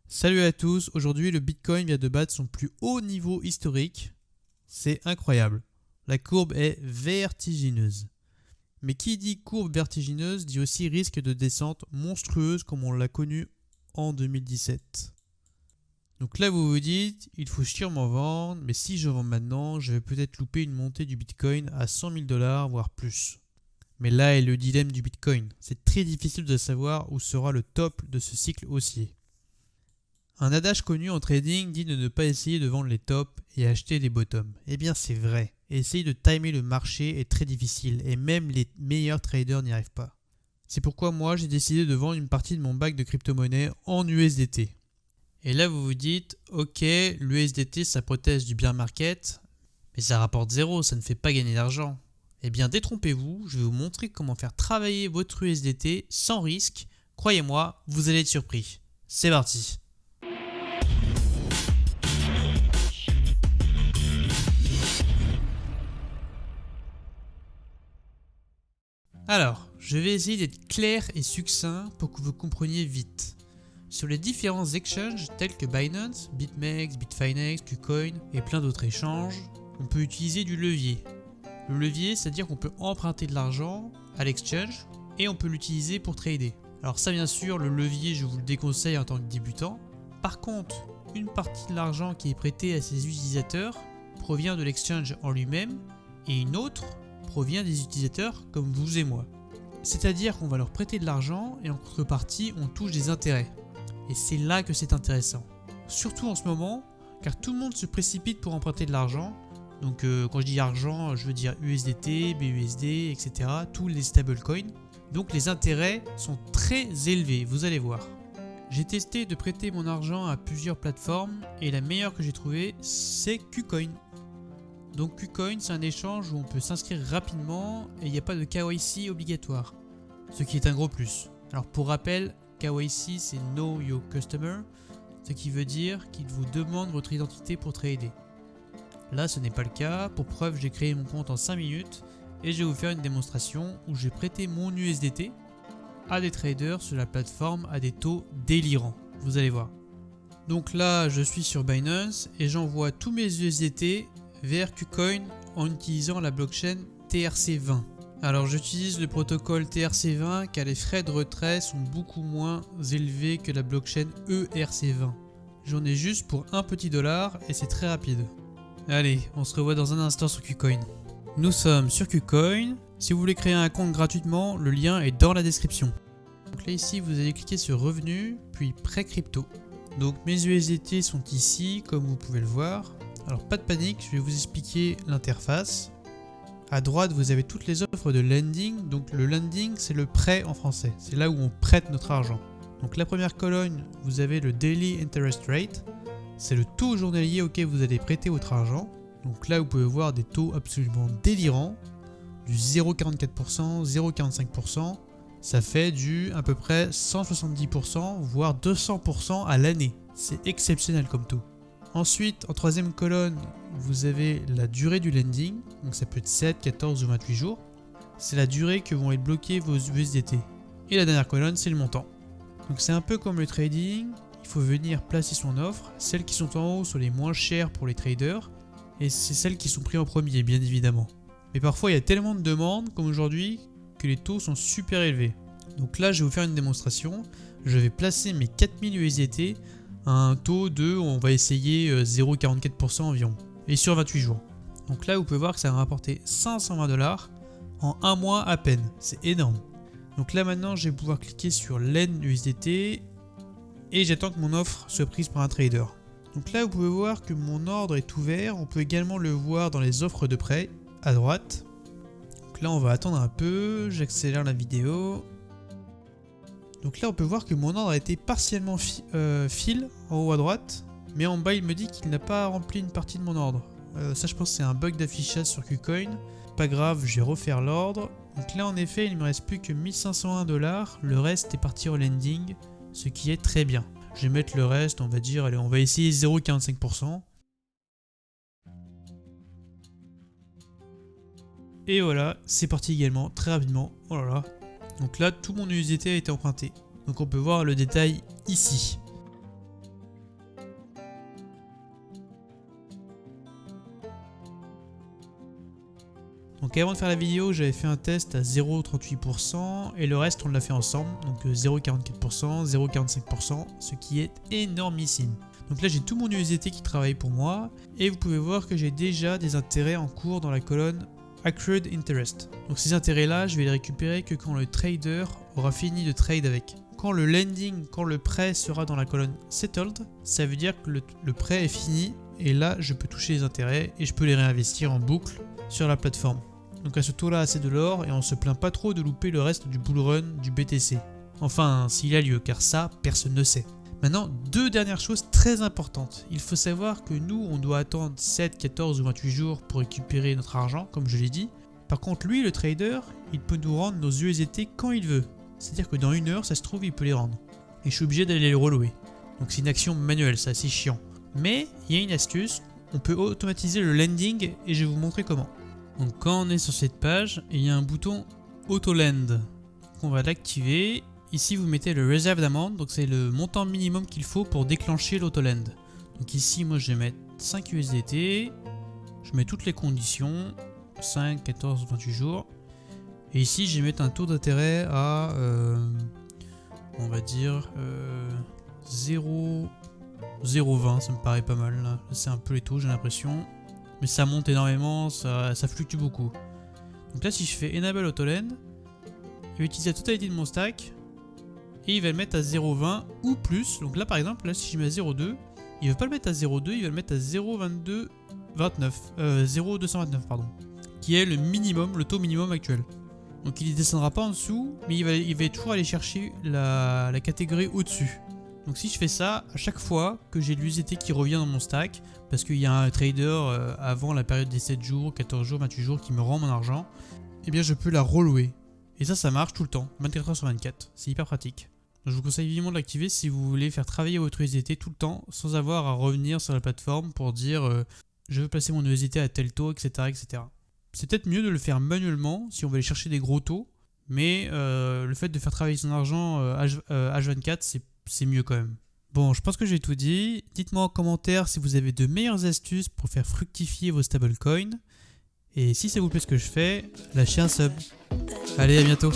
Salut à tous, aujourd'hui le Bitcoin vient de battre son plus haut niveau historique. C'est incroyable. La courbe est vertigineuse. Mais qui dit courbe vertigineuse dit aussi risque de descente monstrueuse comme on l'a connu en 2017. Donc là vous vous dites, il faut sûrement vendre, mais si je vends maintenant, je vais peut-être louper une montée du Bitcoin à 100 000 $, voire plus. Mais là est le dilemme du Bitcoin. C'est très difficile de savoir où sera le top de ce cycle haussier. Un adage connu en trading dit de ne pas essayer de vendre les tops et acheter les bottoms. Eh bien c'est vrai, essayer de timer le marché est très difficile et même les meilleurs traders n'y arrivent pas. C'est pourquoi moi j'ai décidé de vendre une partie de mon bac de crypto-monnaie en USDT. Et là vous vous dites, ok, l'USDT ça protège du bear market, mais ça rapporte zéro, ça ne fait pas gagner d'argent. Eh bien détrompez-vous, je vais vous montrer comment faire travailler votre USDT sans risque. Croyez-moi, vous allez être surpris. C'est parti. Alors, je vais essayer d'être clair et succinct pour que vous compreniez vite. Sur les différents exchanges tels que Binance, BitMEX, Bitfinex, KuCoin et plein d'autres échanges, on peut utiliser du levier. Le levier, c'est-à-dire qu'on peut emprunter de l'argent à l'exchange et on peut l'utiliser pour trader. Alors ça bien sûr, le levier, je vous le déconseille en tant que débutant. Par contre, une partie de l'argent qui est prêté à ses utilisateurs provient de l'exchange en lui-même et une autre provient des utilisateurs comme vous et moi. C'est-à-dire qu'on va leur prêter de l'argent et en contrepartie on touche des intérêts. Et c'est là que c'est intéressant. Surtout en ce moment, car tout le monde se précipite pour emprunter de l'argent. Donc quand je dis argent, je veux dire USDT, BUSD, etc. Tous les stablecoins. Donc les intérêts sont très élevés, vous allez voir. J'ai testé de prêter mon argent à plusieurs plateformes et la meilleure que j'ai trouvée, c'est KuCoin. Donc KuCoin, c'est un échange où on peut s'inscrire rapidement et il n'y a pas de KYC obligatoire, ce qui est un gros plus. Alors pour rappel, KYC c'est Know Your Customer, ce qui veut dire qu'il vous demande votre identité pour trader. Là ce n'est pas le cas, pour preuve j'ai créé mon compte en 5 minutes et je vais vous faire une démonstration où j'ai prêté mon USDT à des traders sur la plateforme à des taux délirants, vous allez voir. Donc là je suis sur Binance et j'envoie tous mes USDT vers KuCoin en utilisant la blockchain TRC20. Alors j'utilise le protocole TRC20 car les frais de retrait sont beaucoup moins élevés que la blockchain ERC20. J'en ai juste pour $1 et c'est très rapide. Allez, on se revoit dans un instant sur KuCoin. Nous sommes sur KuCoin. Si vous voulez créer un compte gratuitement, le lien est dans la description. Donc là ici vous allez cliquer sur Revenus, puis Prêt crypto. Donc mes USDT sont ici comme vous pouvez le voir. Alors pas de panique, je vais vous expliquer l'interface. À droite, vous avez toutes les offres de lending. Donc le lending, c'est le prêt en français. C'est là où on prête notre argent. Donc la première colonne, vous avez le Daily Interest Rate. C'est le taux journalier auquel vous allez prêter votre argent. Donc là, vous pouvez voir des taux absolument délirants. Du 0,44%, 0,45%. Ça fait du à peu près 170%, voire 200% à l'année. C'est exceptionnel comme taux. Ensuite, en troisième colonne, vous avez la durée du lending. Donc ça peut être 7, 14 ou 28 jours. C'est la durée que vont être bloqués vos USDT. Et la dernière colonne, c'est le montant. Donc c'est un peu comme le trading. Il faut venir placer son offre. Celles qui sont en haut sont les moins chères pour les traders. Et c'est celles qui sont prises en premier, bien évidemment. Mais parfois, il y a tellement de demandes, comme aujourd'hui, que les taux sont super élevés. Donc là, je vais vous faire une démonstration. Je vais placer mes 4000 USDT à un taux de, on va essayer 0,44% environ, et sur 28 jours. Donc là vous pouvez voir que ça va rapporter 520 $ en un mois à peine, c'est énorme. Donc là maintenant je vais pouvoir cliquer sur Lend USDT et j'attends que mon offre soit prise par un trader. Donc là vous pouvez voir que mon ordre est ouvert, on peut également le voir dans les offres de prêt à droite. Donc là on va attendre un peu, j'accélère la vidéo. Donc là on peut voir que mon ordre a été partiellement fill en haut à droite, mais en bas il me dit qu'il n'a pas rempli une partie de mon ordre. Ça je pense que c'est un bug d'affichage sur KuCoin. Pas grave, je vais refaire l'ordre. Donc là en effet il ne me reste plus que 1501 $, le reste est parti au lending, ce qui est très bien. Je vais mettre le reste, on va dire, allez on va essayer 0,45%. Et voilà, c'est parti également, très rapidement, oh là là. Donc là, tout mon USDT a été emprunté. Donc on peut voir le détail ici. Donc avant de faire la vidéo, j'avais fait un test à 0,38% et le reste on l'a fait ensemble, donc 0,44%, 0,45%, ce qui est énormissime. Donc là j'ai tout mon USDT qui travaille pour moi et vous pouvez voir que j'ai déjà des intérêts en cours dans la colonne Accrued Interest. Donc ces intérêts là, je vais les récupérer que quand le trader aura fini de trade avec. Quand le lending, quand le prêt sera dans la colonne Settled, ça veut dire que le prêt est fini et là je peux toucher les intérêts et je peux les réinvestir en boucle sur la plateforme. Donc à ce taux là c'est de l'or et on se plaint pas trop de louper le reste du bull run du BTC. Enfin s'il a lieu, car ça personne ne sait. Maintenant, deux dernières choses très importantes. Il faut savoir que nous on doit attendre 7, 14 ou 28 jours pour récupérer notre argent, comme je l'ai dit. Par contre lui le trader, il peut nous rendre nos USDT quand il veut. C'est-à-dire que dans une heure ça se trouve il peut les rendre. Et je suis obligé d'aller les relouer. Donc c'est une action manuelle, c'est assez chiant. Mais il y a une astuce, on peut automatiser le lending et je vais vous montrer comment. Donc quand on est sur cette page, il y a un bouton Auto Lend. On va l'activer. Ici vous mettez le Reserved Amount, donc c'est le montant minimum qu'il faut pour déclencher l'Auto Lend. Donc ici moi je vais mettre 5 USDT. Je mets toutes les conditions. 5, 14, 28 jours. Et ici je vais mettre un taux d'intérêt à on va dire 0,20, ça me paraît pas mal là. C'est un peu les taux j'ai l'impression. Mais ça monte énormément, ça fluctue beaucoup. Donc là si je fais Enable Auto Lend, il va utiliser la totalité de mon stack et il va le mettre à 0,20 ou plus. Donc là par exemple, là si je mets à 0,2, il ne va pas le mettre à 0,2, il va le mettre à 0,229 pardon, qui est le minimum, le taux minimum actuel. Donc il ne descendra pas en dessous, mais il va toujours aller chercher la catégorie au-dessus. Donc si je fais ça, à chaque fois que j'ai l'USDT qui revient dans mon stack, parce qu'il y a un trader avant la période des 7 jours, 14 jours, 28 jours qui me rend mon argent, eh bien je peux la relouer. Et ça marche tout le temps, 24 heures sur 24. C'est hyper pratique. Donc, je vous conseille vivement de l'activer si vous voulez faire travailler votre USDT tout le temps, sans avoir à revenir sur la plateforme pour dire je veux placer mon USDT à tel taux, etc. etc. C'est peut-être mieux de le faire manuellement si on veut aller chercher des gros taux, mais le fait de faire travailler son argent H24, c'est mieux quand même. Bon, je pense que j'ai tout dit. Dites-moi en commentaire si vous avez de meilleures astuces pour faire fructifier vos stablecoins. Et si ça vous plaît ce que je fais, lâchez un sub. Allez, à bientôt.